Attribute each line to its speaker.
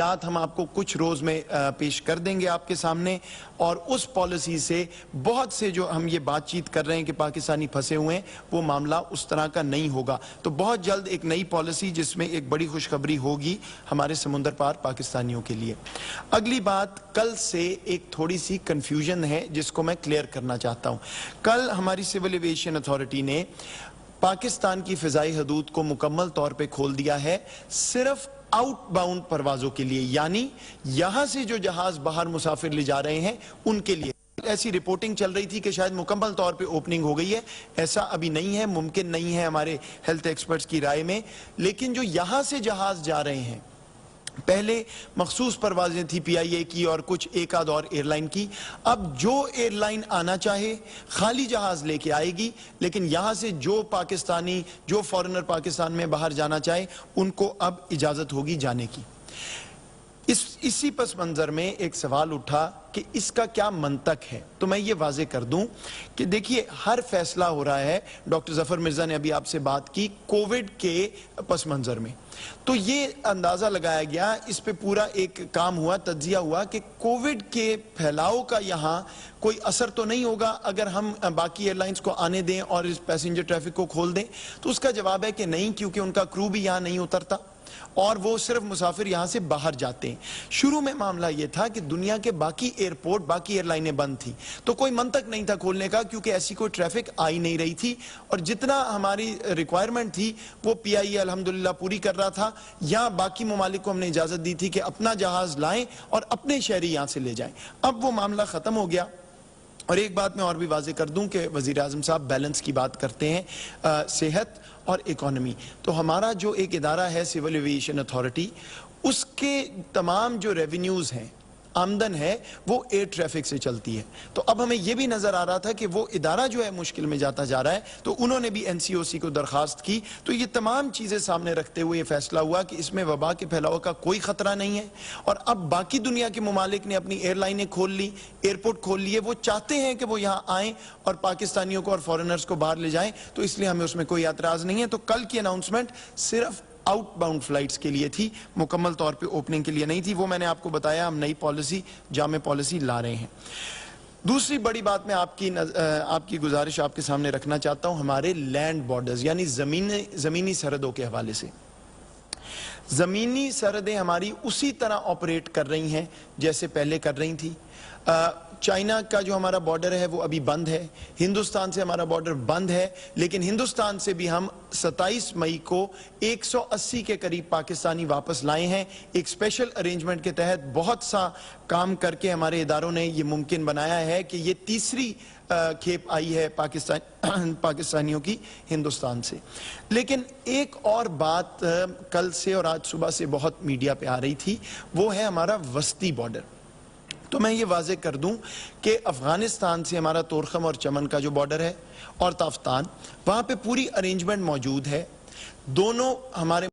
Speaker 1: हम आपको कुछ रोज में पेश कर देंगे आपके सामने, और उस पॉलिसी से बहुत से जो हम ये बातचीत कर रहे हैं कि पाकिस्तानी फंसे हुए हैं, वो मामला उस तरह का नहीं होगा। तो बहुत जल्द एक नई पॉलिसी जिसमें एक बड़ी खुशखबरी होगी हमारे समुंदर पार पाकिस्तानियों के लिए। अगली बात, कल से एक थोड़ी सी कंफ्यूजन है जिसको मैं क्लियर करना चाहता हूं। कल हमारी सिविल एविएशन अथॉरिटी ने पाकिस्तान की फिजाई हदूद को मुकम्मल तौर पे खोल दिया है सिर्फ आउटबाउंड परवाजों के लिए, यानी यहां से जो जहाज बाहर मुसाफिर ले जा रहे हैं उनके लिए। ऐसी रिपोर्टिंग चल रही थी कि शायद मुकम्मल तौर पे ओपनिंग हो गई है, ऐसा अभी नहीं है, मुमकिन नहीं है हमारे हेल्थ एक्सपर्ट्स की राय में। लेकिन जो यहां से जहाज जा रहे हैं, पहले मखसूस परवाजें थी PIA की और कुछ एक आध और एयरलाइन की, अब जो एयरलाइन आना चाहे खाली जहाज लेके आएगी, लेकिन यहां से जो पाकिस्तानी, जो फॉरेनर पाकिस्तान में बाहर जाना चाहे उनको अब इजाजत होगी जाने की। इसी पस मंजर में एक सवाल उठा कि इसका क्या मंतक है। तो मैं ये वाजे कर दूं कि देखिए, हर फैसला हो रहा है, डॉक्टर जफर मिर्जा ने अभी आपसे बात की कोविड के पस मंजर में, तो ये अंदाजा लगाया गया, इस पे पूरा एक काम हुआ, तज्जिया हुआ कि कोविड के फैलाव का यहाँ कोई असर तो नहीं होगा अगर हम बाकी एयरलाइंस को आने दें और इस पैसेंजर ट्रैफिक को खोल दें। तो उसका जवाब है कि नहीं, क्योंकि उनका क्रू भी यहाँ नहीं उतरता और वो सिर्फ मुसाफिर यहां से बाहर जाते हैं। शुरू में मामला यह था कि दुनिया के बाकी एयरपोर्ट, बाकी एयरलाइनें बंद थी, तो कोई मंतक नहीं था खोलने का, क्योंकि ऐसी कोई ट्रैफिक आ ही नहीं रही थी और जितना हमारी रिक्वायरमेंट थी वो PIA अल्हम्दुलिल्लाह पूरी कर रहा था। यहां बाकी ममालिक को हमने इजाजत दी थी कि अपना जहाज लाएं और अपने शहरी यहां से ले जाएं। अब वो मामला खत्म हो गया। और एक बात मैं और भी वाजे कर दूं कि वजीर आजम साहब बैलेंस की बात करते हैं, सेहत और इकोनॉमी। तो हमारा जो एक इदारा है सिविल एविएशन अथॉरिटी, उसके तमाम जो रेवेन्यूज हैं, आमदन है, वो एयर ट्रैफिक से चलती है। तो अब हमें यह भी नजर आ रहा था कि वो इदारा जो है मुश्किल में जाता जा रहा है, तो उन्होंने भी NCOC को दरखास्त की। तो ये तमाम चीजें सामने रखते हुए ये फैसला हुआ कि इसमें वबा के फैलाव का कोई खतरा नहीं है। और अब बाकी दुनिया के ममालिक ने अपनी एयरलाइनें खोल ली, एयरपोर्ट खोल लिए, वो चाहते हैं कि वो यहाँ आएँ और पाकिस्तानियों को और फॉरेनर्स को बाहर ले जाएं, तो इसलिए हमें उसमें कोई एतराज नहीं है। तो कल की अनाउंसमेंट सिर्फ आउटबाउंड फ्लाइट्स के लिए थी, मुकम्मल तौर पे ओपनिंग के लिए नहीं थी। वो मैंने आपको बताया, हम नई पॉलिसी, जामे पॉलिसी ला रहे हैं। दूसरी बड़ी बात मैं आपकी गुजारिश आपके सामने रखना चाहता हूं, हमारे लैंड बॉर्डर्स यानी जमीनी सरहदों के हवाले से। जमीनी सरहदें हमारी उसी तरह ऑपरेट कर रही हैं जैसे पहले कर रही थी। चाइना का जो हमारा बॉर्डर है वो अभी बंद है, हिंदुस्तान से हमारा बॉर्डर बंद है, लेकिन हिंदुस्तान से भी हम 27 मई को 180 के करीब पाकिस्तानी वापस लाए हैं। एक स्पेशल अरेंजमेंट के तहत बहुत सा काम करके हमारे इदारों ने ये मुमकिन बनाया है कि ये तीसरी खेप आई है पाकिस्तानियों की हिंदुस्तान से। लेकिन एक और बात कल से और आज सुबह से बहुत मीडिया पे आ रही थी, वो है हमारा वस्ती बॉर्डर। तो मैं ये वाजे कर दूं कि अफगानिस्तान से हमारा तोरखम और चमन का जो बॉर्डर है और ताफ्तान, वहां पे पूरी अरेंजमेंट मौजूद है। दोनों हमारे